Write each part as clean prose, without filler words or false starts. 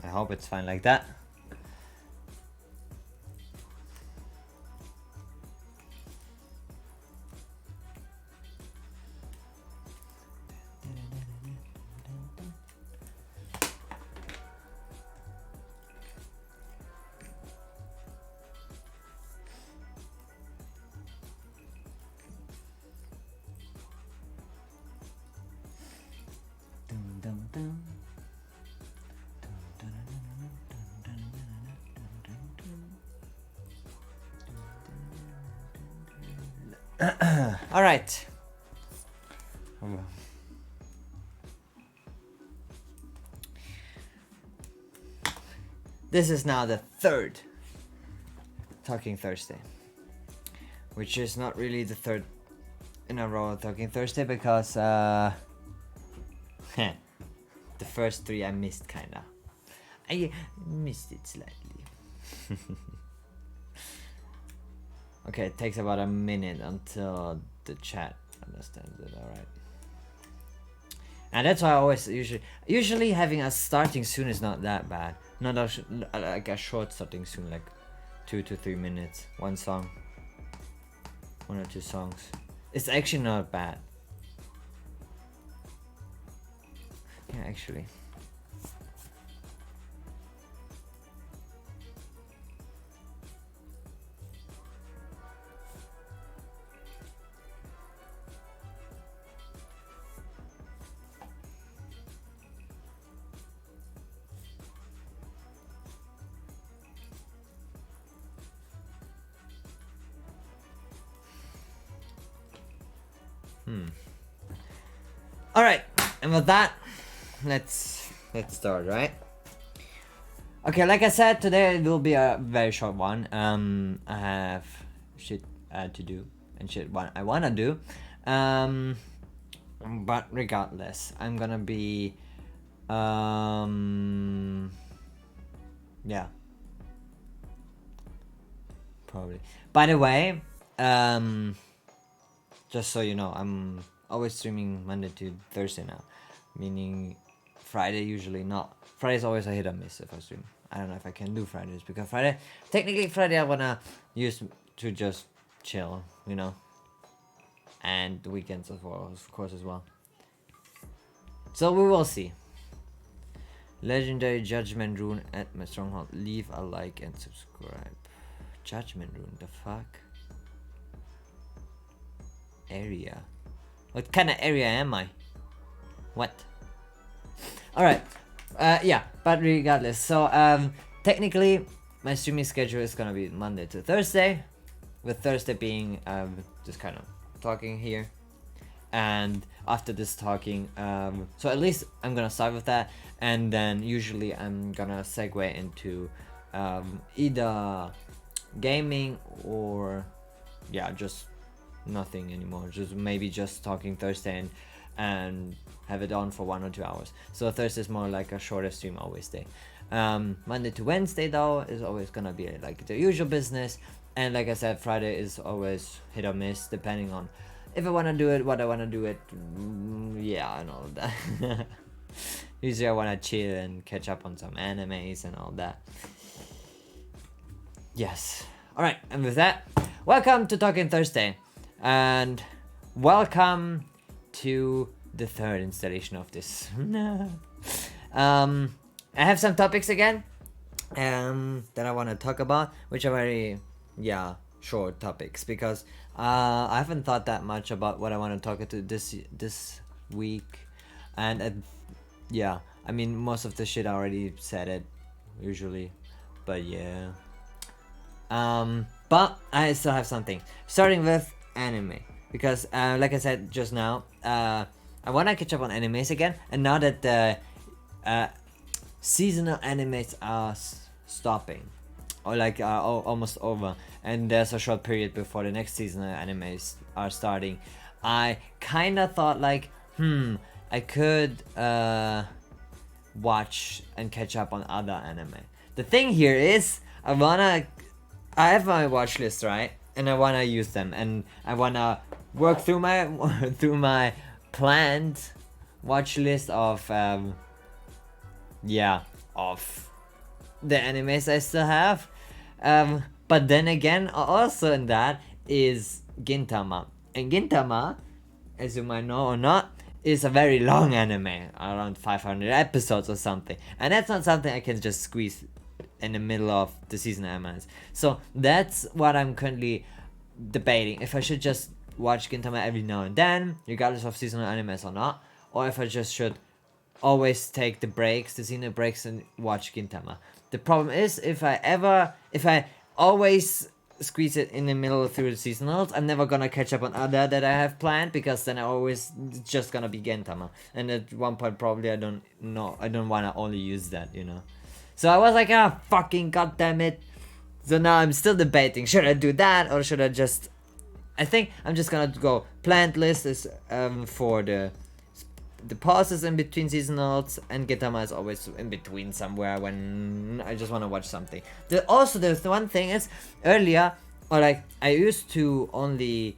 I hope it's fine like that. All right. This is now the third Talking Thursday, which is not really the third in a row Talking Thursday because the first three I missed kinda. I missed it slightly. Okay, it takes about a minute until the chat understands it. All right. And that's why I always usually having a starting soon is not that bad. Not like a short starting soon, like 2 to 3 minutes, one song, 1 or 2 songs. It's actually not bad. Yeah, actually. All right, and with that, let's start, right? Okay, like I said, today it will be a very short one. I have shit to do and shit what I wanna do. But regardless, I'm gonna be yeah. Probably. By the way, just so you know, I'm always streaming Monday to Thursday now, meaning Friday usually not. Friday's always a hit or miss if I stream. I don't know if I can do Fridays because technically Friday I wanna use to just chill, you know, and the weekends as well, of course as well. So we will see. Legendary Judgment Rune at my stronghold. Leave a like and subscribe. Judgment Rune, the fuck? Area. What kind of area am I? What? Alright. Yeah, but regardless. So, technically, my streaming schedule is gonna be Monday to Thursday. With Thursday being, just kind of talking here. And after this talking, so at least I'm gonna start with that. And then usually I'm gonna segue into, either gaming or, yeah, just nothing anymore, just maybe just talking Thursday and have it on for 1 or 2 hours. So Thursday is more like a shorter stream always day. Monday to Wednesday though is always gonna be like the usual business, and like I said, Friday is always hit or miss depending on if I want to do it, what I want to do it, yeah, and all of that. Usually I want to chill and catch up on some animes and all that. Yes. Alright, and with that, welcome to Talking Thursday. And welcome to the third installation of this. I have some topics again that I want to talk about, which are very, yeah, short topics because I haven't thought that much about what I want to talk to this week, and yeah, I mean most of the shit I already said it usually, but yeah. But I still have something starting with anime because like I said just now, I want to catch up on animes again, and now that the seasonal animes are stopping or like almost over and there's a short period before the next seasonal animes are starting, I kind of thought like I could watch and catch up on other anime. The thing here is I have my watch list, right? And I wanna use them, and I wanna work through my planned watch list of the animes I still have. But then again, also in that is Gintama. And Gintama, as you might know or not, is a very long anime, around 500 episodes or something. And that's not something I can just squeeze in the middle of the season animes. So that's what I'm currently debating. If I should just watch Gintama every now and then, regardless of seasonal animes or not, or if I just should always take the breaks, the seasonal breaks, and watch Gintama. The problem is, if I always squeeze it in the middle through the seasonals, I'm never gonna catch up on other that I have planned, because then I always just gonna be Gintama. And at one point, probably I don't wanna only use that, you know. So I was like, fucking goddamn it. So now I'm still debating, should I do that, or should I just... I think I'm just gonna go planned list is for the pauses in between seasonals, and Gintama is always in between somewhere when I just want to watch something. There's the one thing is, earlier, or like, I used to only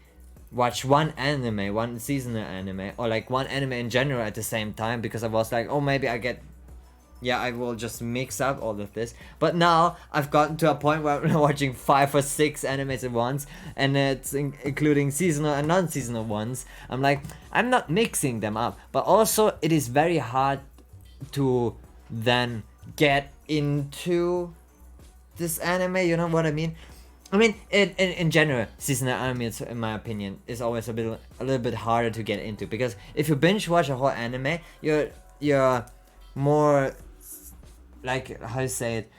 watch one anime, one seasonal anime, or like one anime in general at the same time, because I was like, oh, maybe I will just mix up all of this. But now I've gotten to a point where I'm watching 5 or 6 animes at once, and it's including seasonal and non-seasonal ones. I'm like, I'm not mixing them up. But also, it is very hard to then get into this anime, you know what I mean? I mean, in general, seasonal anime, in my opinion, is always a little bit harder to get into, because if you binge watch a whole anime, you're more, like, how to say it,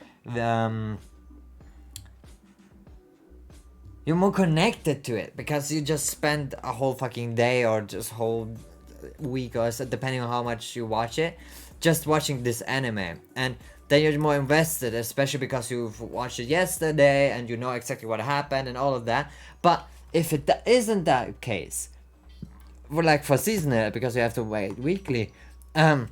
you're more connected to it, because you just spend a whole fucking day or just whole week, or so, depending on how much you watch it, just watching this anime. And then you're more invested, especially because you've watched it yesterday and you know exactly what happened and all of that. But if it isn't that case, for seasonal, because you have to wait weekly, I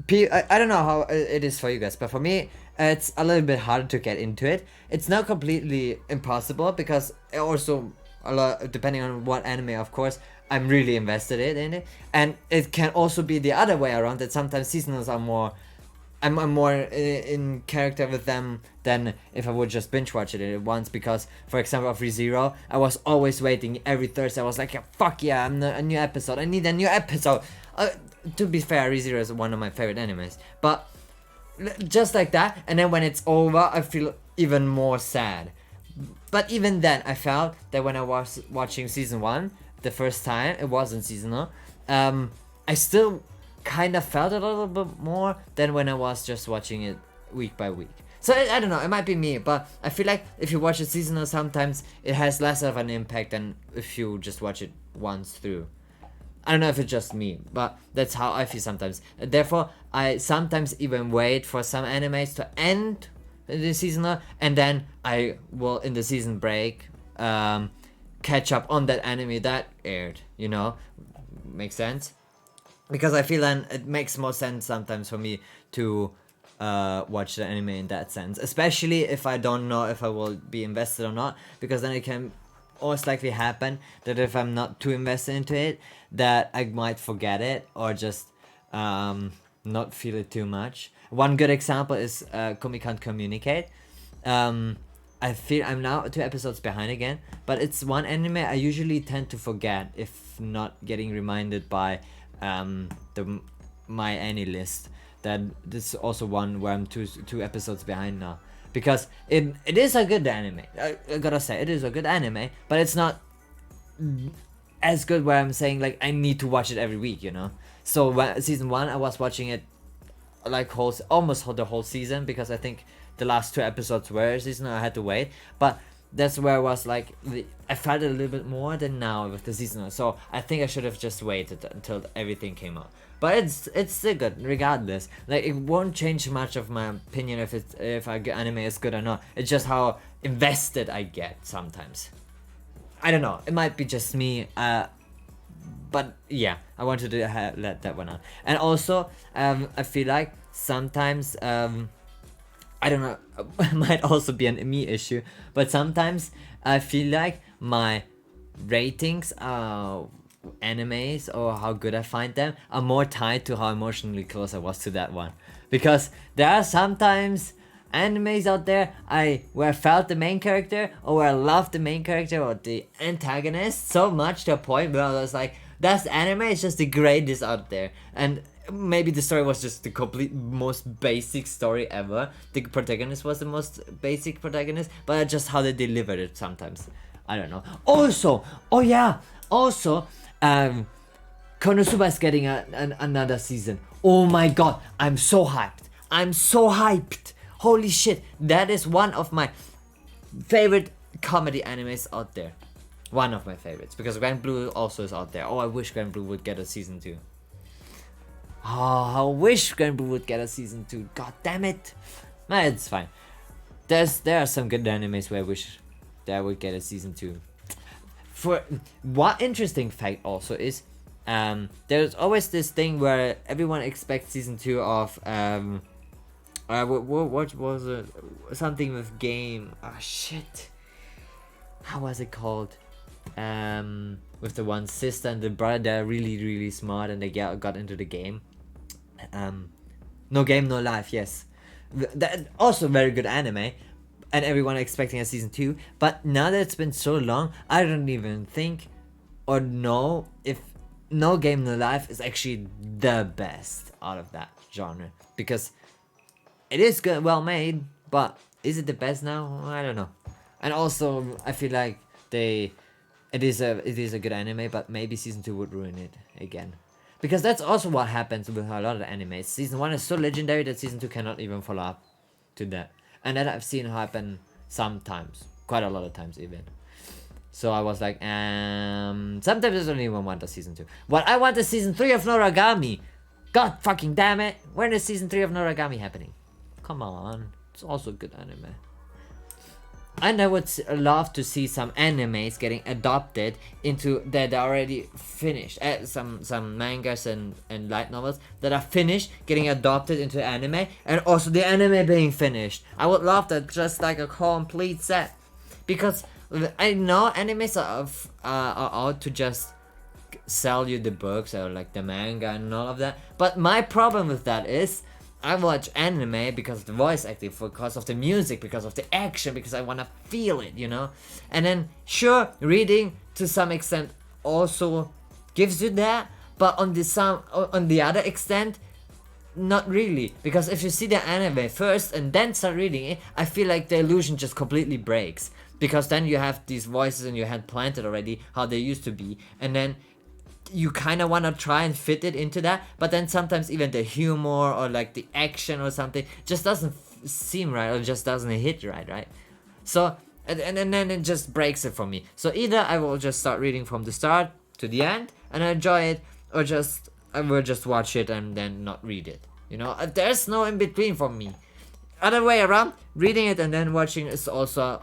don't know how it is for you guys, but for me, it's a little bit harder to get into it. It's not completely impossible, because also, a lot, depending on what anime, of course, I'm really invested in it. And it can also be the other way around, that sometimes seasonals are more... I'm more in character with them than if I would just binge watch it at once, because, for example, of ReZero, I was always waiting every Thursday. I was like, fuck yeah, a new episode. I need a new episode. To be fair, ReZero is one of my favorite animes. But just like that, and then when it's over, I feel even more sad. But even then, I felt that when I was watching season 1, the first time, it wasn't seasonal, I still kind of felt it a little bit more than when I was just watching it week by week. So I don't know, it might be me, but I feel like if you watch it seasonal, sometimes it has less of an impact than if you just watch it once through. I don't know if it's just me, but that's how I feel sometimes. Therefore, I sometimes even wait for some animes to end the seasonal, and then I will, in the season break, catch up on that anime that aired, you know? Makes sense? Because I feel then it makes more sense sometimes for me to watch the anime in that sense. Especially if I don't know if I will be invested or not. Because then it can most likely happen that if I'm not too invested into it, that I might forget it or just not feel it too much. One good example is Komi Can't Communicate. I feel I'm now 2 episodes behind again, but it's one anime I usually tend to forget if not getting reminded by the my any list. That this is also one where I'm two episodes behind now, because it is a good anime. I gotta say, it is a good anime, but it's not as good where I'm saying like I need to watch it every week, you know. So when season 1, I was watching it like almost the whole season, because I think the last 2 episodes were seasonal. I had to wait, but that's where I was like, I felt it a little bit more than now with the seasonal. So I think I should have just waited until everything came out. But it's still good regardless. Like, it won't change much of my opinion if anime is good or not. It's just how invested I get sometimes. I don't know. It might be just me. But yeah, I wanted to let that one out. And also, I feel like sometimes I don't know, it might also be an me issue, but sometimes I feel like my ratings animes or how good I find them are more tied to how emotionally close I was to that one. Because there are sometimes animes out there where I felt the main character, or where I loved the main character or the antagonist so much to a point where I was like, that anime is just the greatest out there. And maybe the story was just the complete most basic story ever. The protagonist was the most basic protagonist, but just how they delivered it sometimes. I don't know. Also, oh yeah, also, Konosuba is getting another season. Oh my god, I'm so hyped. I'm so hyped. Holy shit, that is one of my favorite comedy animes out there. One of my favorites, because Grand Blue also is out there. Oh, I wish Grand Blue would get a season 2. Oh, I wish Grand Blue would get a season 2. God damn it. Nah, it's fine. There are some good animes where I wish that would get a season 2. For what interesting fact also is, there's always this thing where everyone expects season 2 of what was it? Something with game. Ah, shit. How was it called? With the one sister and the brother, they're really, really smart and they got into the game. No Game, No Life, yes. That also very good anime, and everyone expecting a season 2. But now that it's been so long, I don't even think or know if No Game, No Life is actually the best out of that genre. Because it is good, well made, but is it the best now? I don't know. And also, I feel like it is a good anime, but maybe season 2 would ruin it again. Because that's also what happens with a lot of animes. Season 1 is so legendary that season 2 cannot even follow up to that. And that I've seen happen sometimes. Quite a lot of times even. So I was like, sometimes I don't even want a season 2. What I want is season 3 of Noragami. God fucking damn it. When is season 3 of Noragami happening? Come on. It's also a good anime. And I would love to see some animes getting adopted into that are already finished. Some mangas and light novels that are finished getting adopted into anime, and also the anime being finished. I would love that, just like a complete set. Because I know animes are out to just sell you the books or like the manga and all of that. But my problem with that is, I watch anime because of the voice acting, because of the music, because of the action, because I wanna feel it, you know? And then, sure, reading to some extent also gives you that, but on the other extent, not really. Because if you see the anime first and then start reading it, I feel like the illusion just completely breaks. Because then you have these voices in your head planted already, how they used to be, and then you kind of want to try and fit it into that, but then sometimes even the humor or like the action or something just doesn't seem right, or just doesn't hit right? So and then it just breaks it for me. So either I will just start reading from the start to the end and enjoy it, or I will just watch it and then not read it, you know? There's no in between for me. Other way around, reading it and then watching is also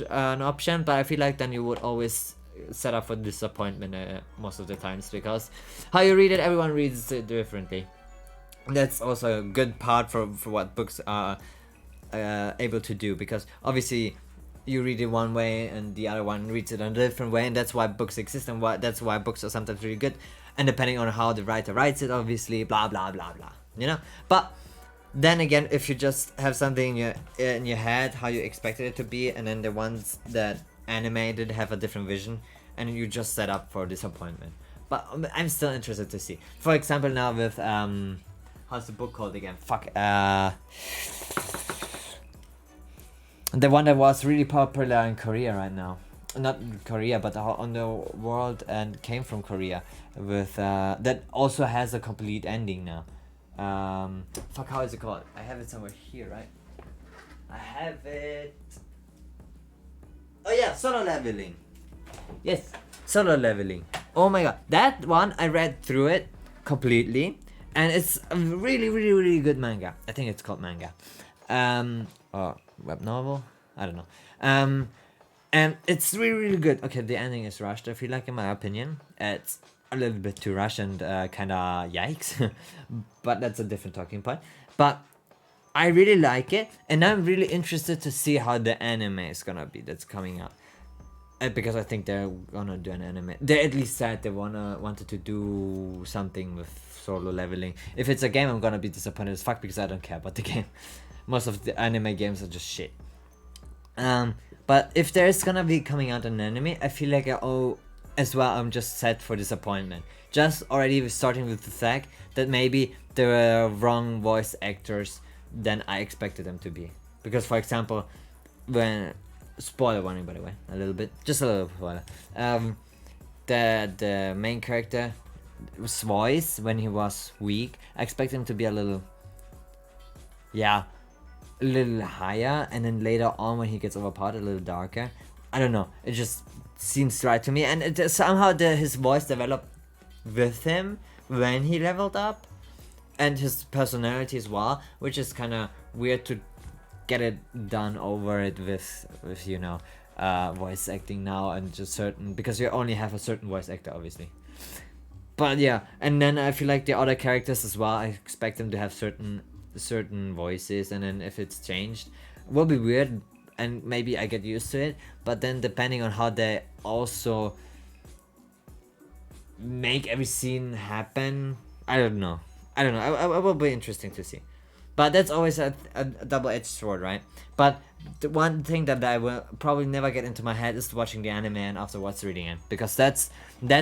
an option, but I feel like then you would always set up for disappointment most of the times, because how you read it, everyone reads it differently. That's also a good part for what books are able to do, because obviously you read it one way and the other one reads it in a different way, and that's why books exist, and that's why books are sometimes really good, and depending on how the writer writes it, obviously, blah blah blah blah, you know. But then again, if you just have something in your head how you expected it to be, and then the ones that animated have a different vision, and you just set up for disappointment. But I'm still interested to see. For example, now with how's the book called again? Fuck. The one that was really popular in Korea right now. Not Korea, but on the world, and came from Korea. With that also has a complete ending now. Fuck, how is it called? I have it somewhere here, right? I have it. Oh yeah, Solo Leveling. Yes, Solo Leveling. Oh my god, that one I read through it completely, and it's a really, really, really good manga. I think it's called manga, or web novel. I don't know. And it's really, really good. Okay, the ending is rushed. I feel like, in my opinion, it's a little bit too rushed and kind of yikes. But that's a different talking point. But I really like it, and I'm really interested to see how the anime is gonna be that's coming out. because I think they're gonna do an anime. They at least said they wanted to do something with solo leveling. If it's a game, I'm gonna be disappointed as fuck because I don't care about the game. Most of the anime games are just shit. But if there's gonna be coming out an anime, I feel like as well I'm just set for disappointment. Just already starting with the fact that maybe there were wrong voice actors than I expected them to be. Because for example, when spoiler warning by the way, a little bit, just a little spoiler. The main character's voice when he was weak, I expect him to be a little higher, and then later on when he gets overpowered, a little darker. I don't know. It just seems right to me, and somehow his voice developed with him when he leveled up, and his personality as well, which is kind of weird to get it done over it with voice acting now, and just certain, because you only have a certain voice actor obviously. But yeah, and then I feel like the other characters as well, I expect them to have certain voices, and then if it's changed, it will be weird, and maybe I get used to it. But then depending on how they also make every scene happen, I don't know. It will be interesting to see. But that's always a double-edged sword, right? But the one thing that I will probably never get into my head is watching the anime and afterwards reading it, because that's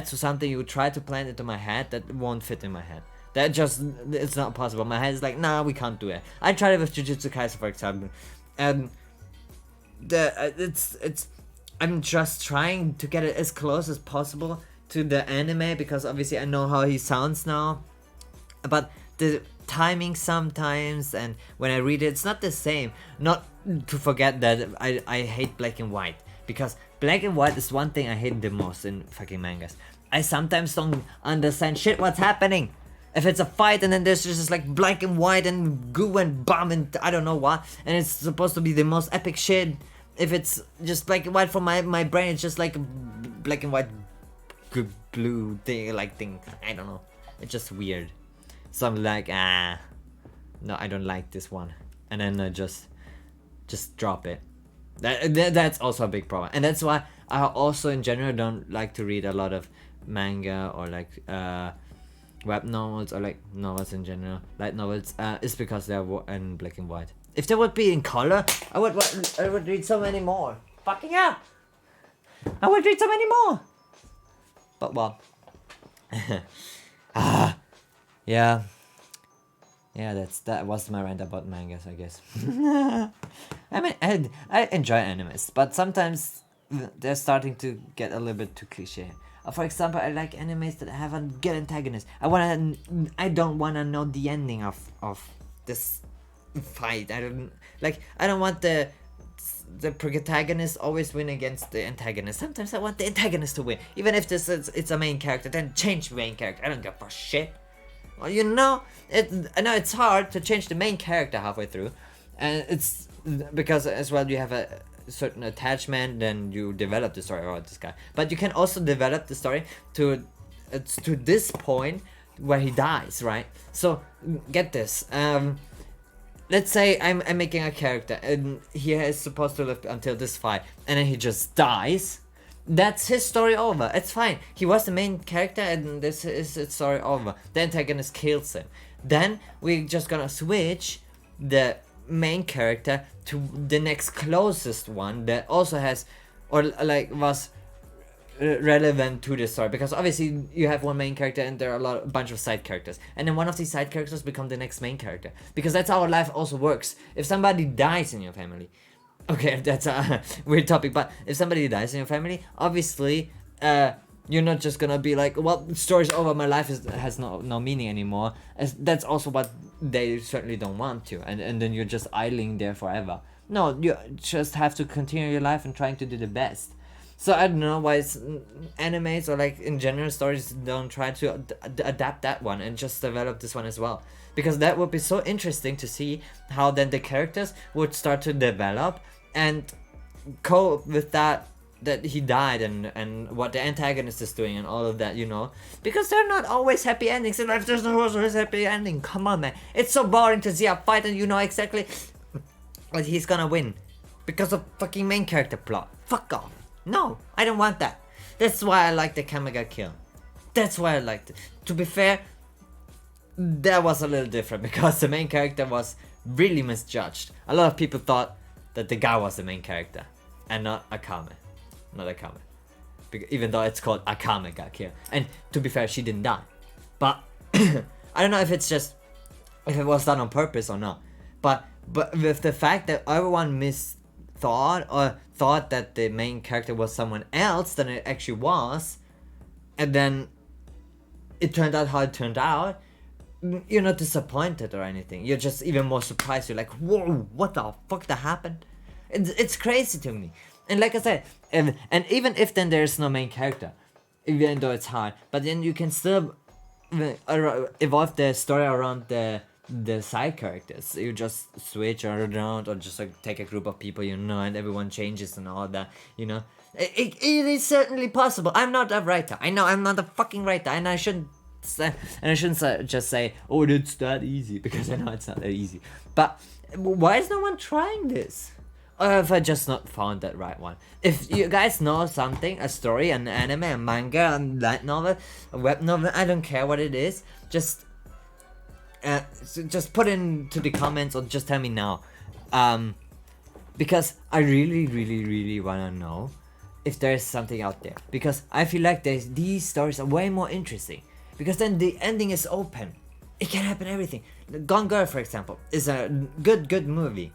something you try to plan into my head that won't fit in my head. It's not possible. My head is like, nah, we can't do it. I tried it with Jujutsu Kaisen, for example, and I'm just trying to get it as close as possible to the anime, because obviously I know how he sounds now, but the timing sometimes, and when I read it, it's not the same. Not to forget that I hate black and white, because black and white is one thing I hate the most in fucking mangas. I sometimes don't understand shit what's happening. If it's a fight and then there's just like black and white and goo and bomb and I don't know what, and it's supposed to be the most epic shit. If it's just black and white, for my brain, it's just like black and white blue thing, I don't know. It's just weird. So I'm like, no, I don't like this one, and then I just drop it. That's also a big problem, and that's why I also in general don't like to read a lot of manga or web novels, or like novels in general, light novels. It's because they're in black and white. If they would be in color, I would read so many more. Fucking hell, I would read so many more. But well, yeah, that was my rant about mangas, I guess. I mean, I enjoy animes, but sometimes they're starting to get a little bit too cliche. For example, I like animes that have a good antagonist. I don't wanna know the ending of this fight. I don't want the protagonist always win against the antagonist. Sometimes I want the antagonist to win, even if it's a main character. Then change the main character. I don't give a shit. Well, I know it's hard to change the main character halfway through, and it's because as well you have a certain attachment, then you develop the story about this guy. But you can also develop the story to this point where he dies, right? So get this. Let's say I'm making a character and he is supposed to live until this fight, and then he just dies. That's his story over. It's fine. He was the main character and this is his story over. The antagonist kills him. Then we're just gonna switch the main character to the next closest one that also has, or was relevant to the story, because obviously you have one main character and there are a bunch of side characters, and then one of these side characters become the next main character, because that's how life also works. If somebody dies in your family, okay, that's a weird topic, but if somebody dies in your family, obviously you're not just gonna be like, well, the story's over, my life has no meaning anymore. That's also what they certainly don't want to, and then you're just idling there forever. No, you just have to continue your life and trying to do the best. So I don't know why animes or in general stories don't try to adapt that one and just develop this one as well, because that would be so interesting to see how then the characters would start to develop and cope with that he died, and what the antagonist is doing and all of that, because they're not always happy endings in life. There's no always happy ending. Come on, man, it's so boring to see a fight and you know exactly what he's gonna win because of fucking main character plot. Fuck off. No, I don't want that. That's why I like the Akame ga Kill. That's why I liked it. To be fair, that was a little different because the main character was really misjudged. A lot of people thought that the guy was the main character and not Akame. Not Akame. Even though it's called Akame ga Kill. And to be fair, she didn't die. But I don't know if it's just if it was done on purpose or not. But with the fact that everyone misthought or thought that the main character was someone else than it actually was, and then it turned out how it turned out, you're not disappointed or anything. You're just even more surprised. You're like, whoa, what the fuck that happened? It's crazy to me. And like I said, and even if then there's no main character, even though it's hard, but then you can still evolve the story around the side characters. You just switch around or just like take a group of people, you know, and everyone changes and all that, you know. It is certainly possible. I'm not a writer. I know I'm not a fucking writer, and I shouldn't just say, oh, it's that easy, because I know it's not that easy. But why is no one trying this? Or have I just not found that right one? If you guys know something, a story, an anime, a manga, a light novel, a web novel, I don't care what it is, just put into the comments or just tell me now. Because I really wanna know if there's something out there. Because I feel like these stories are way more interesting. Because then the ending is open. It can happen everything. Gone Girl, for example, is a good movie.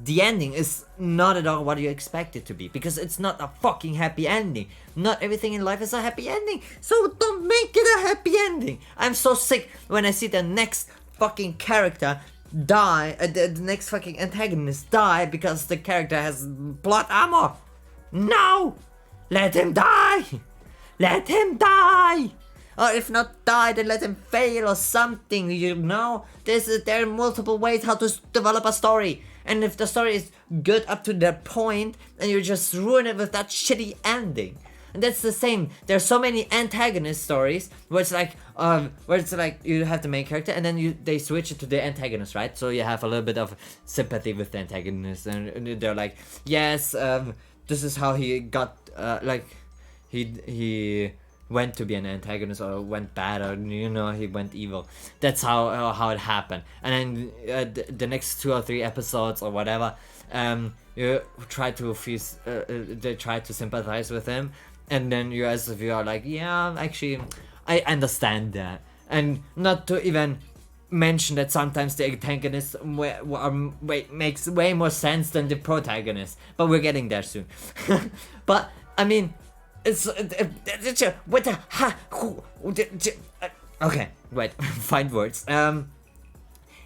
The ending is not at all what you expect it to be, because it's not a fucking happy ending. Not everything in life is a happy ending, so don't make it a happy ending. I'm so sick when I see the next fucking character die, the next fucking antagonist die because the character has plot armor. No! Let him die! Let him die! Or if not die, then let him fail or something, you know? There are multiple ways how to develop a story. And if the story is good up to that point, and you just ruin it with that shitty ending. And that's the same. There's so many antagonist stories where it's like you have the main character and then they switch it to the antagonist, right? So you have a little bit of sympathy with the antagonist, and they're like, yes, this is how he got he went to be an antagonist or went bad, or you know, he went evil. That's how it happened. And then the next 2 or 3 episodes or whatever, you try to they try to sympathize with him, and then you as if you are like, yeah, actually I understand that. And not to even mention that sometimes the antagonist makes way more sense than the protagonist, but we're getting there soon. But I mean, it's what the okay, wait, find words.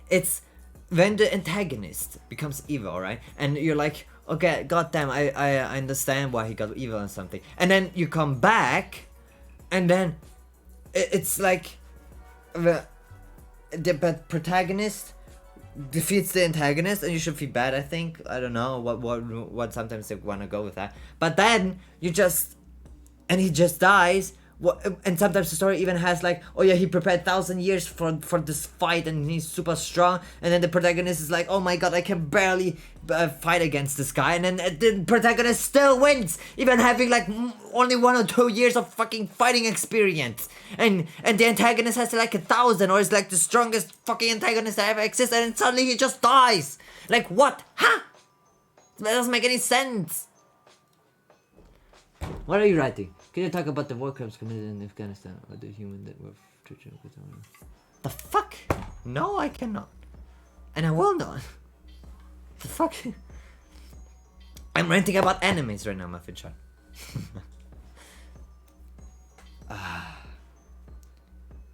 It's when the antagonist becomes evil, right? And you're like, okay, goddamn, I understand why he got evil and something. And then you come back, and then it's like the protagonist defeats the antagonist, and you should feel bad. I think, I don't know what sometimes they wanna go with that. But then he just dies. And sometimes the story even has like, oh yeah, he prepared 1,000 years for this fight and he's super strong, and then the protagonist is like, oh my god, I can barely fight against this guy, and then the protagonist still wins, even having like only 1 or 2 years of fucking fighting experience, and the antagonist has like 1,000, or is like the strongest fucking antagonist that ever existed, and suddenly he just dies. Like, what? Huh? That doesn't make any sense. What are you writing? Can you talk about the war crimes committed in Afghanistan or the human that were tortured? The fuck? No, I cannot. And I will not. The fuck? I'm ranting about enemies right now, my Finchar.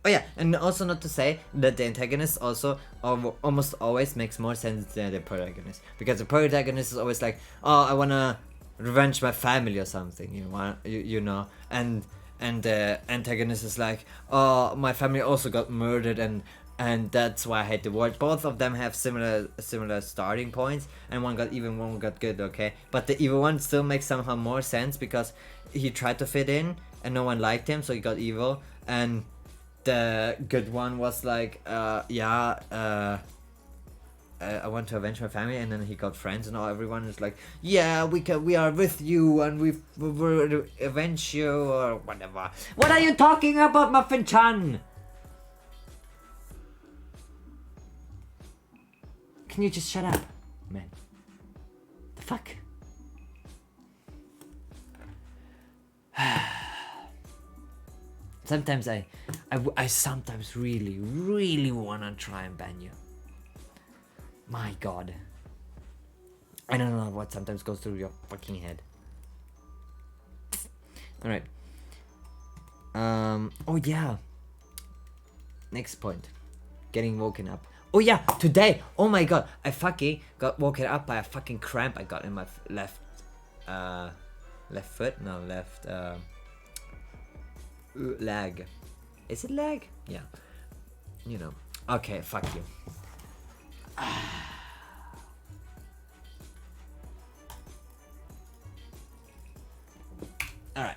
Oh yeah, and also not to say that the antagonist also almost always makes more sense than the protagonist. Because the protagonist is always like, oh, I wanna revenge my family or something, you know, and the antagonist is like, oh, my family also got murdered, and that's why I hate the war. Both of them have similar starting points, and one got even, one got good, okay, but the evil one still makes somehow more sense because he tried to fit in and no one liked him, so he got evil, and the good one was like, I want to avenge my family, and then he got friends, and all everyone is like, yeah, we are with you, and we will avenge you or whatever. What are you talking about, Muffin Chan? Can you just shut up, man? The fuck? Sometimes I sometimes really wanna try and ban you. My god. I don't know what sometimes goes through your fucking head. Alright. Oh yeah. Next point. Getting woken up. Oh yeah, today. Oh my god. I fucking got woken up by a fucking cramp I got in my left foot? No, left leg. Is it leg? Yeah. You know. Okay, fuck you. Alright.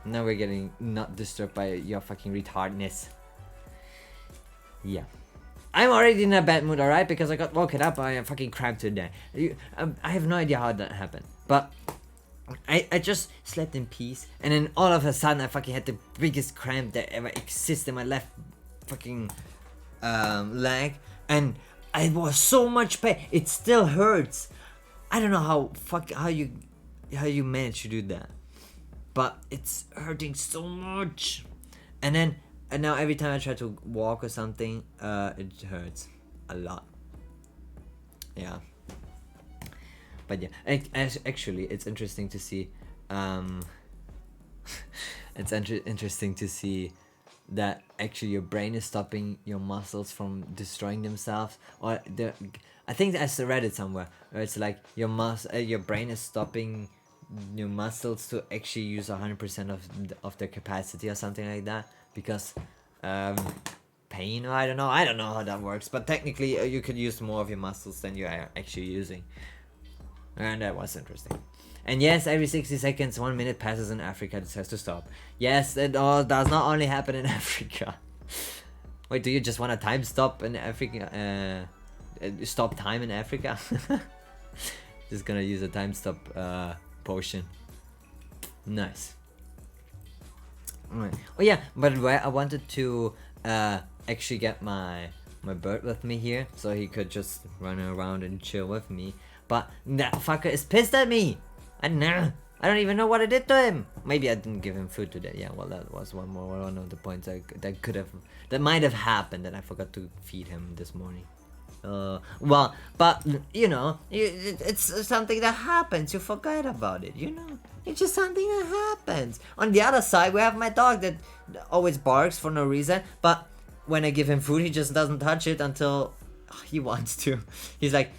Now we're getting not disturbed by your fucking retardness. Yeah. I'm already in a bad mood, alright? Because I got woken up by a fucking cramp today. I have no idea how that happened. But I just slept in peace, and then all of a sudden I fucking had the biggest cramp that ever exists in my left fucking leg, and I was so much pain. It still hurts. I don't know how you manage to do that, but it's hurting so much. And now every time I try to walk or something, it hurts a lot. Yeah. But yeah, actually, it's interesting to see. It's interesting to see that actually your brain is stopping your muscles from destroying themselves. Or I think I read it somewhere where it's like your brain is stopping your muscles to actually use 100% of their capacity or something like that, because pain, or I don't know how that works. But technically, you could use more of your muscles than you are actually using. And that was interesting. And yes, every 60 seconds, 1 minute passes in Africa. This has to stop. Yes, it all does not only happen in Africa. Wait, do you just want a time stop in Africa? Stop time in Africa? Just gonna use a time stop potion. Nice. Alright. Oh yeah, by the way, I wanted to actually get my bird with me here, so he could just run around and chill with me. But that fucker is pissed at me. I don't even know what I did to him. Maybe I didn't give him food today. Yeah, well, that was one of the points that might have happened, that I forgot to feed him this morning. Well, but you know, it's something that happens. You forget about it, you know. It's just something that happens. On the other side, we have my dog that always barks for no reason, but when I give him food, he just doesn't touch it until he wants to. He's like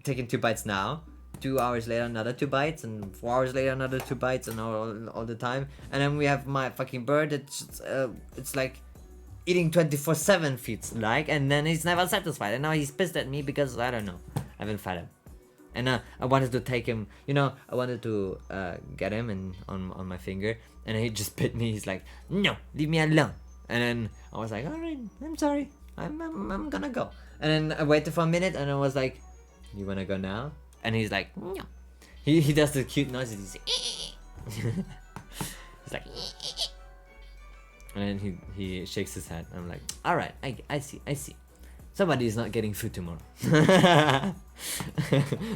taking 2 bites now, 2 hours later another 2 bites, and 4 hours later another 2 bites, and all the time. And then we have my fucking bird that's it's like eating 24/7 feels like, and then he's never satisfied, and now he's pissed at me because I don't know, I haven't fed him. And I wanted to take him, you know, I wanted to get him on my finger, and he just bit me. He's like, no, leave me alone. And then I was like, alright, I'm sorry, I'm gonna go. And then I waited for a minute, and I was like, you wanna go now? And he's like, no. He does the cute noises. He's like, and then he shakes his head. I'm like, alright, I see. Somebody is not getting food tomorrow.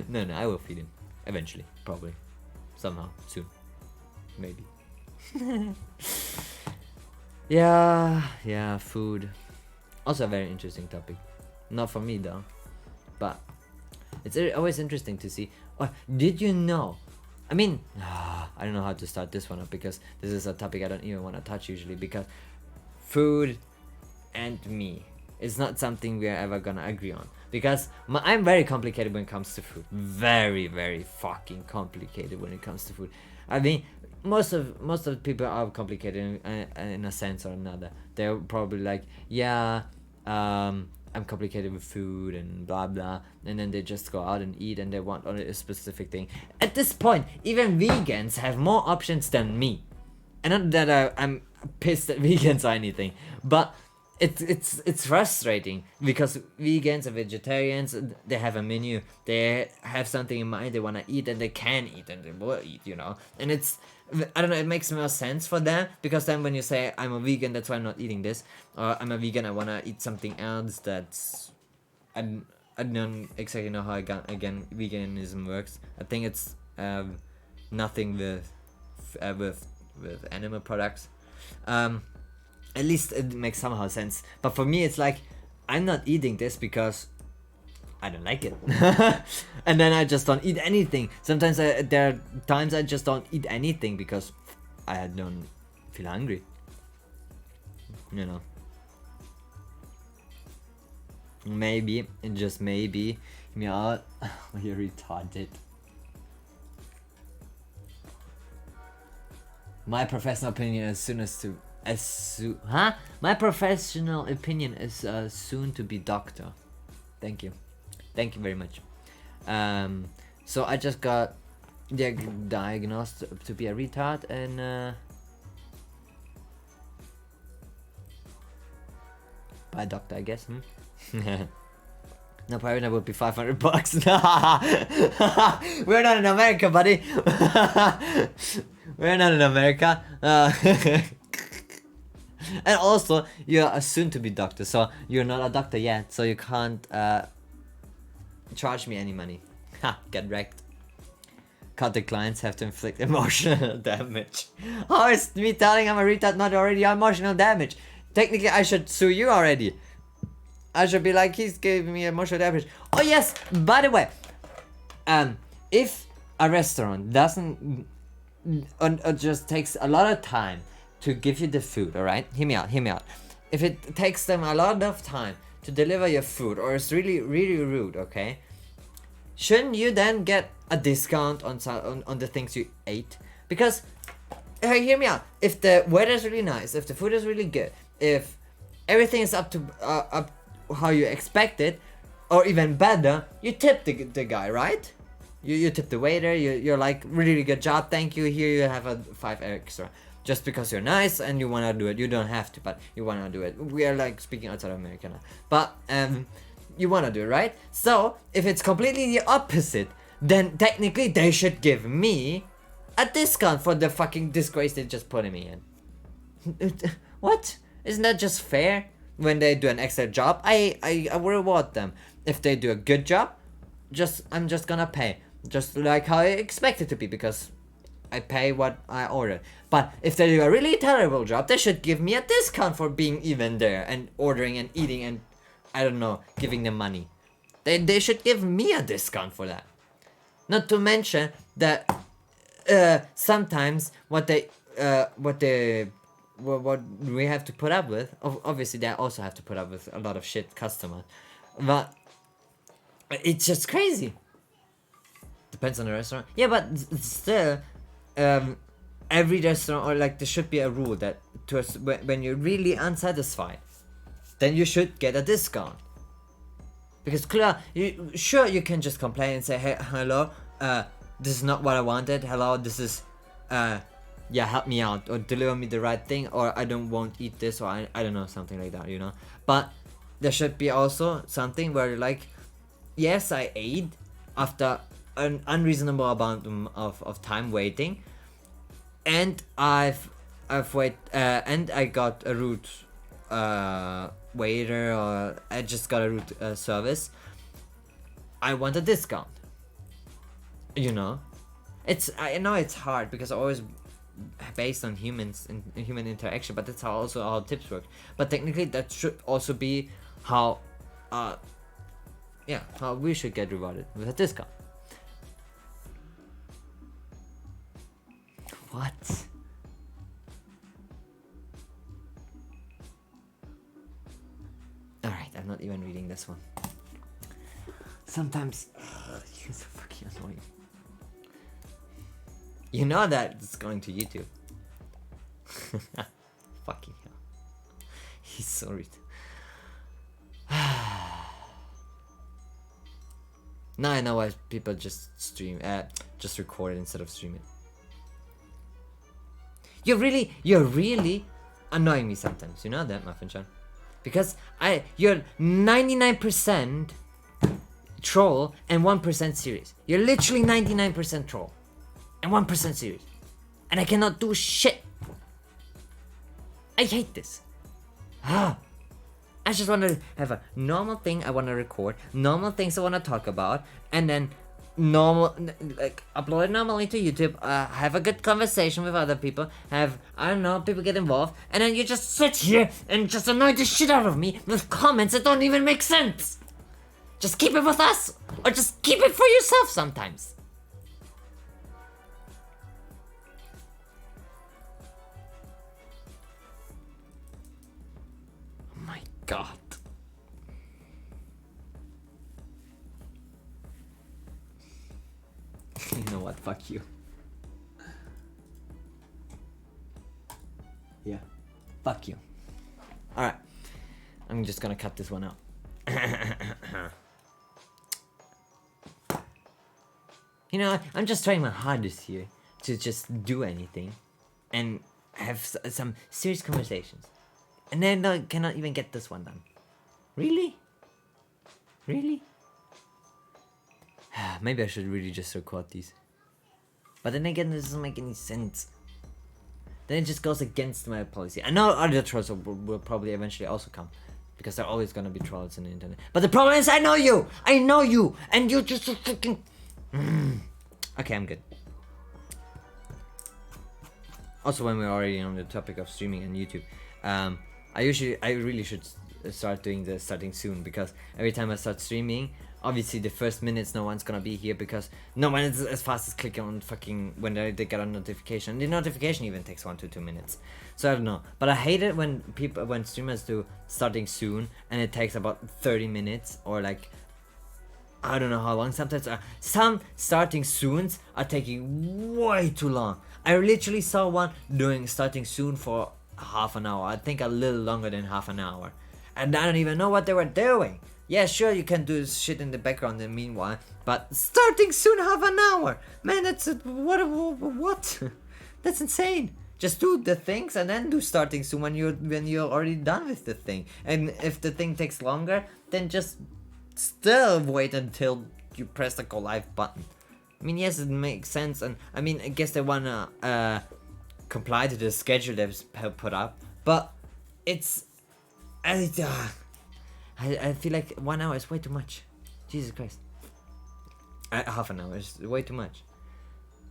No, I will feed him. Eventually. Probably. Somehow. Soon. Maybe. Yeah, food. Also a very interesting topic. Not for me though. But it's always interesting to see. Oh, did you know? I mean, I don't know how to start this one up, because this is a topic I don't even want to touch usually, because food and me is not something we're ever gonna agree on, because I'm very complicated when it comes to food. Very, very fucking complicated when it comes to food. I mean, most of the people are complicated in a sense or another. They're probably like, yeah, I'm complicated with food and blah blah, and then they just go out and eat, and they want only a specific thing. At this point, even vegans have more options than me. And not that I'm pissed at vegans or anything, but it's frustrating because vegans and vegetarians, they have a menu, they have something in mind they want to eat, and they can eat and they will eat, you know. And it's, I don't know, it makes more sense for them, because then when you say I'm a vegan, that's why I'm not eating this, or I'm a vegan, I want to eat something else that's, I don't exactly know how again veganism works. I think it's nothing with animal products. At least it makes somehow sense. But for me, it's like, I'm not eating this because I don't like it. And then I just don't eat anything. Sometimes there are times I just don't eat anything because I don't feel hungry. You know. Maybe, and just maybe, me out. You're retarded. My professional opinion My professional opinion is soon to be doctor. Thank you very much. So I just got diagnosed to be a retard, and by a doctor, I guess. No, probably that would be $500. We're not in America, buddy. We're not in America. And also, you're a soon-to-be doctor, so you're not a doctor yet, so you can't charge me any money. Ha, get wrecked. Cut the clients have to inflict emotional damage. How is me telling I'm a retard not already emotional damage? Technically, I should sue you already. I should be like, he's giving me emotional damage. Oh yes, by the way, if a restaurant doesn't, or just takes a lot of time to give you the food, alright? Hear me out. If it takes them a lot of time to deliver your food, or it's really, really rude, okay? Shouldn't you then get a discount on the things you ate? Because, hear me out. If the weather's really nice, if the food is really good, if everything is up to how you expect it, or even better, you tip the guy, right? You tip the waiter. You're like, really good job, thank you. Here you have a 5 extra. Just because you're nice and you wanna do it. You don't have to, but you wanna do it. We are like speaking outside of America now. But you wanna do it, right? So if it's completely the opposite, then technically they should give me a discount for the fucking disgrace they just put me in. What? Isn't that just fair? When they do an extra job, I will reward them. If they do a good job, I'm just gonna pay. Just like how I expect it to be, because I pay what I ordered. But if they do a really terrible job, they should give me a discount for being even there and ordering and eating and, I don't know, giving them money. They should give me a discount for that. Not to mention that sometimes what we have to put up with, obviously they also have to put up with a lot of shit customers, but it's just crazy. Depends on the restaurant. Yeah, but still, every restaurant, or like there should be a rule that when you're really unsatisfied, then you should get a discount. Because you can just complain and say, hey, hello, this is not what I wanted. Hello, this is, yeah, help me out, or deliver me the right thing, or I won't eat this, or I don't know, something like that, you know. But there should be also something where you're like, yes, I ate after an unreasonable amount of time waiting, and I've waited, and I got a rude waiter, or I just got a rude service. I want a discount. You know, I know it's hard because I always based on humans and human interaction, but that's how also how tips work. But technically that should also be how how we should get rewarded with a discount. What? Alright, I'm not even reading this one. Sometimes you're so fucking annoying. You know that it's going to YouTube. Fucking hell. He's so rude. Now I know why people just just record it instead of stream it. You're really annoying me sometimes. You know that, Muffin Chan? because you're 99% troll and 1% serious. You're literally 99% troll and 1% serious, and I cannot do shit. I hate this. I just want to have a normal thing I want to record, normal things I want to talk about, and then normal, like, upload it normally to YouTube, have a good conversation with other people, have, I don't know, people get involved, and then you just sit here and just annoy the shit out of me with comments that don't even make sense. Just keep it with us, or just keep it for yourself sometimes. Oh my god. You know what? Fuck you. Yeah. Fuck you. Alright. I'm just gonna cut this one out. You know, I'm just trying my hardest here to just do anything and have some serious conversations. And then I cannot even get this one done. Really? Really? Maybe I should really just record these. But then again, this doesn't make any sense. Then it just goes against my policy. I know other trolls will probably eventually also come, because there are always gonna be trolls on the internet. But the problem is, I know you! I know you! And you're just so fucking... Okay, I'm good. Also, when we're already on the topic of streaming and YouTube, I really should start doing the starting soon, because every time I start streaming, obviously the first minutes no one's gonna be here, because no one is as fast as clicking on fucking when they get a notification. The notification even takes 1 to 2 minutes. So I don't know, but I hate it when streamers do starting soon and it takes about 30 minutes, or like, I don't know how long. Sometimes some starting soons are taking way too long. I literally saw one doing starting soon for half an hour. I think a little longer than half an hour, and I don't even know what they were doing. Yeah, sure, you can do shit in the background in the meanwhile, but starting soon half an hour, man, that's what? That's insane. Just do the things and then do starting soon when you're already done with the thing. And if the thing takes longer, then just still wait until you press the go live button. I mean, yes, it makes sense, and I mean, I guess they wanna comply to the schedule they've put up, but it's I feel like 1 hour is way too much. Jesus Christ. Half an hour is way too much.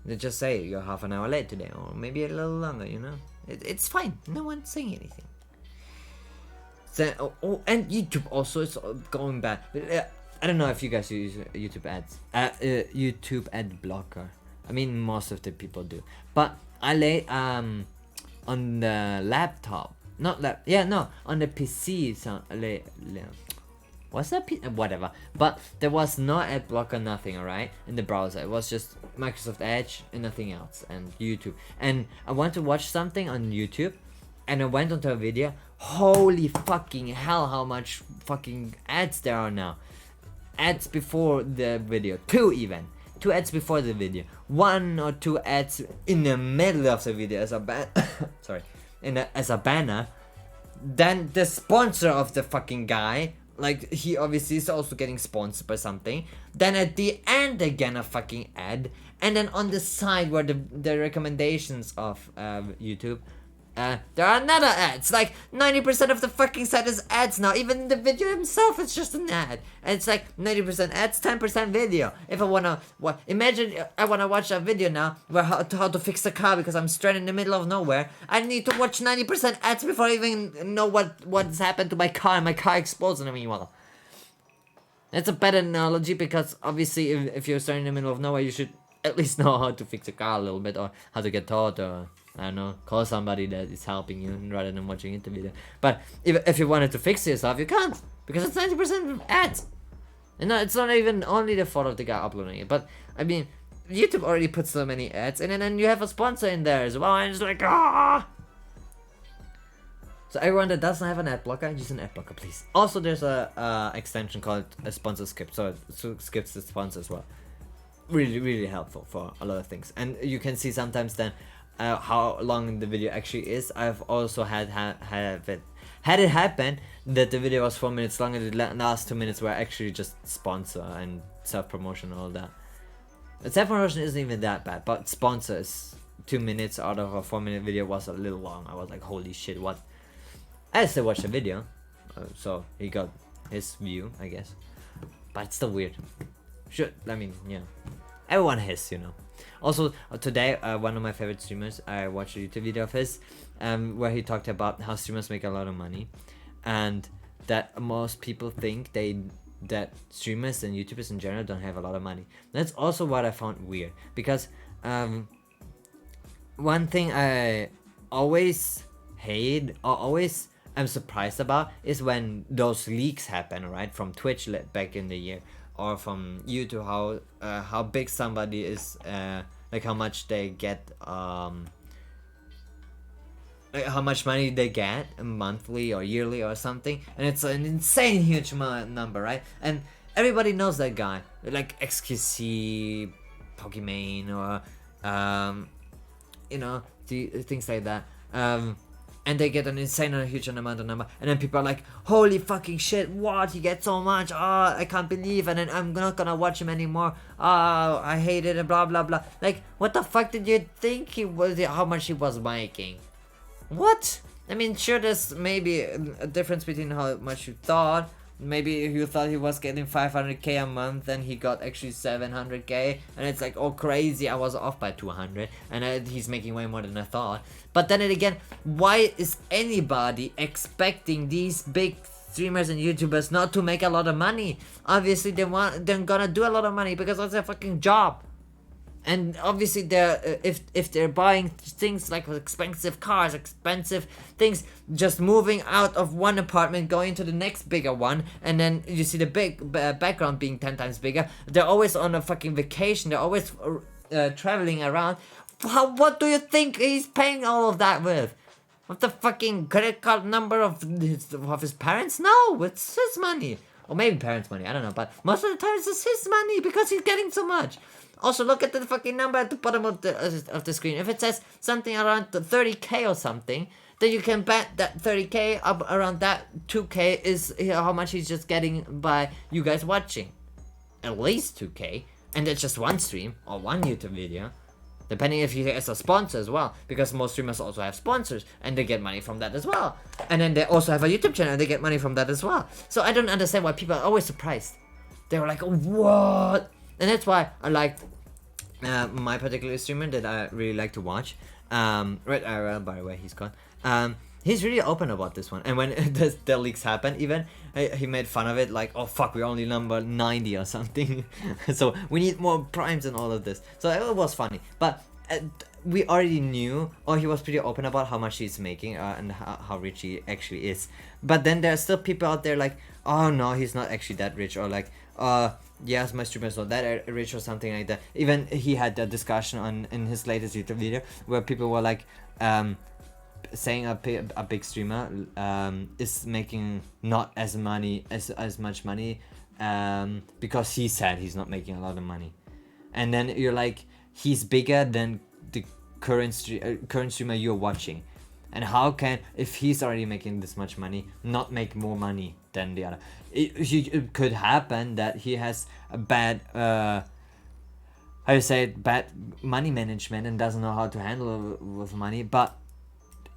They just say you're half an hour late today, or maybe a little longer, you know? It's fine. No one's saying anything. So, and YouTube also is going bad. I don't know if you guys use YouTube ads. YouTube ad blocker. I mean, most of the people do. But I lay on the laptop. On the PC. So what's that? Whatever. But there was no ad blocker, nothing, alright? In the browser. It was just Microsoft Edge and nothing else. And YouTube. And I want to watch something on YouTube, and I went onto a video. Holy fucking hell, how much fucking ads there are now. Ads before the video. 2 even. 2 ads before the video. 1 or 2 ads in the middle of the video as a sorry. As a banner. Then the sponsor of the fucking guy, like, he obviously is also getting sponsored by something. Then at the end again a fucking ad. And then on the side where the recommendations of YouTube, there are another ads. Like 90% of the fucking site is ads now. Even the video himself is just an ad. And it's like 90% ads, 10% video. If I wanna imagine I wanna watch a video now where how to fix a car because I'm stranded in the middle of nowhere. I need to watch 90% ads before I even know what's happened to my car, and my car explodes in the meanwhile. That's a better analogy, because obviously if you're stranded in the middle of nowhere, you should at least know how to fix a car a little bit, or how to get taught, or I don't know, call somebody that is helping you rather than watching the video. But if you wanted to fix it yourself, you can't, because it's 90% ads. And no, it's not even only the fault of the guy uploading it, but I mean, YouTube already puts so many ads, and then you have a sponsor in there as well, and it's like, ah. So everyone that doesn't have an ad blocker, use an ad blocker, please. Also, there's a extension called a sponsor skip, so it skips the sponsor as well. Really, really helpful for a lot of things, and you can see sometimes then how long the video actually is. I've also had Had it happened that the video was 4 minutes long and the last 2 minutes were actually just sponsor and self-promotion and all that. Self-promotion isn't even that bad, but sponsors 2 minutes out of a 4-minute video was a little long. I was like, holy shit, what? I still watched the video, so he got his view, I guess. But it's still weird. I mean, yeah. Everyone has, you know. Also, today, one of my favorite streamers, I watched a YouTube video of his, where he talked about how streamers make a lot of money, and that most people think that streamers and YouTubers in general don't have a lot of money. That's also what I found weird, because one thing I always hate, or always I'm surprised about, is when those leaks happen, right, from Twitch back in the year, or from YouTube, how big somebody is, like how much they get, like how much money they get monthly or yearly or something, and it's an insane huge number, right? And everybody knows that guy, like XQC, Pokimane, or you know, things like that. And they get an insane and huge amount of number, and then people are like, holy fucking shit, what, he gets so much, oh, I can't believe, and then I'm not gonna watch him anymore, oh, I hate it, and blah blah blah. Like, what the fuck did you think he was, how much he was making? What? I mean, sure, there's maybe a difference between how much you thought. Maybe you thought he was getting 500k a month and he got actually 700k, and it's like, oh crazy, I was off by 200, and he's making way more than I thought. But then again, why is anybody expecting these big streamers and YouTubers not to make a lot of money? Obviously they're gonna do a lot of money because that's their fucking job. And obviously they're if they're buying things like expensive cars, expensive things, just moving out of one apartment, going to the next bigger one, and then you see the big background being 10 times bigger. They're always on a fucking vacation. They're always traveling around. What do you think he's paying all of that with? With the fucking credit card number of his parents? No, it's his money. Or maybe parents' money, I don't know. But most of the time it's his money because he's getting so much. Also, look at the fucking number at the bottom of the screen. If it says something around the 30k or something, then you can bet that 30k up around that 2k is how much he's just getting by you guys watching. At least 2k, and that's just one stream or one YouTube video, depending if he has a sponsor as well, because most streamers also have sponsors and they get money from that as well. And then they also have a YouTube channel and they get money from that as well. So I don't understand why people are always surprised. They were like, what? And that's why I liked my particular streamer that I really like to watch, Red Arrow, by the way, he's gone. He's really open about this one, and when the leaks happen, even he made fun of it, like, oh fuck, we're only number 90 or something, so we need more primes and all of this. So it was funny, but we already knew, or he was pretty open about how much he's making and how rich he actually is. But then there are still people out there like, oh no, he's not actually that rich, or like, yes, my streamer's not that rich or something like that. Even he had a discussion in his latest YouTube video where people were like, saying a big streamer is making not as much money because he said he's not making a lot of money, and then you're like, he's bigger than the current streamer you're watching, and how can, if he's already making this much money, not make more money than the other? It could happen that he has a bad bad money management and doesn't know how to handle with money, but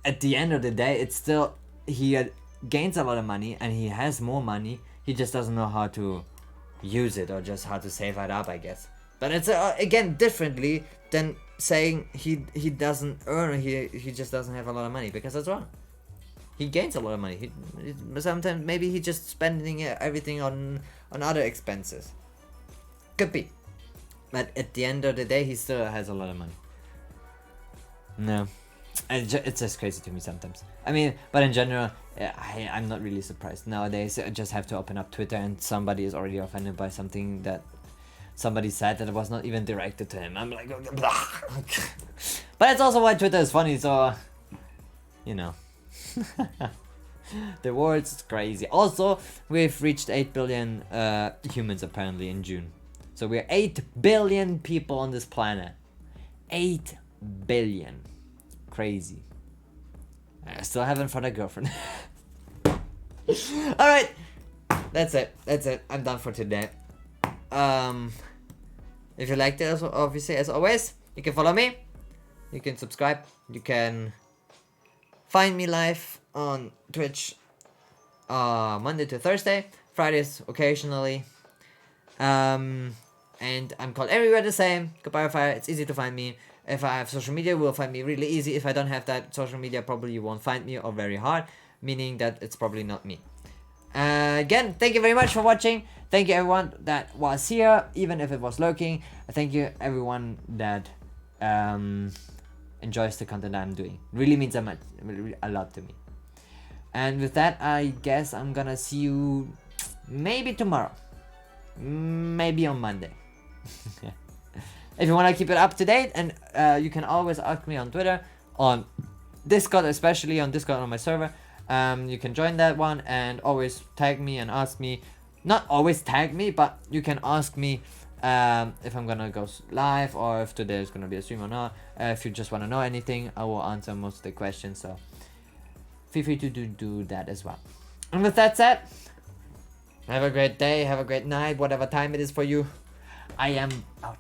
at the end of the day, it's still, he gains a lot of money and he has more money. He just doesn't know how to use it, or just how to save it up, I guess. But it's again differently than saying he doesn't earn, he just doesn't have a lot of money, because that's wrong. He gains a lot of money. Sometimes maybe he just spending everything on other expenses. Could be. But at the end of the day, he still has a lot of money. No. It's just crazy to me sometimes. I mean, but in general, I'm not really surprised. Nowadays, I just have to open up Twitter and somebody is already offended by something that somebody said that was not even directed to him. I'm like, blah. But it's also why Twitter is funny, so, you know. The world's crazy. Also, we've reached 8 billion humans apparently in June. So we're 8 billion people on this planet. 8 billion. Crazy. I still haven't found a girlfriend. All right, that's it. That's it. I'm done for today. If you liked it, obviously, as always, you can follow me. You can subscribe. You can find me live on Twitch Monday to Thursday, Fridays occasionally. And I'm called everywhere the same. Goodbye Fire. It's easy to find me. If I have social media, you will find me really easy. If I don't have that social media, probably you won't find me, or very hard, meaning that it's probably not me. Again, thank you very much for watching. Thank you everyone that was here, even if it was lurking. Thank you everyone that enjoys the content I'm doing. Really means a lot to me. And with that, I guess I'm gonna see you maybe tomorrow, maybe on Monday. If you want to keep it up to date, and you can always ask me on Twitter, on Discord, especially on Discord on my server. You can join that one and always tag me and ask me. Not always tag me, but you can ask me if I'm gonna go live, or if today is gonna be a stream or not. If you just want to know anything, I will answer most of the questions, so feel free to do that as well. And with that said, have a great day, have a great night, whatever time it is for you. I am out.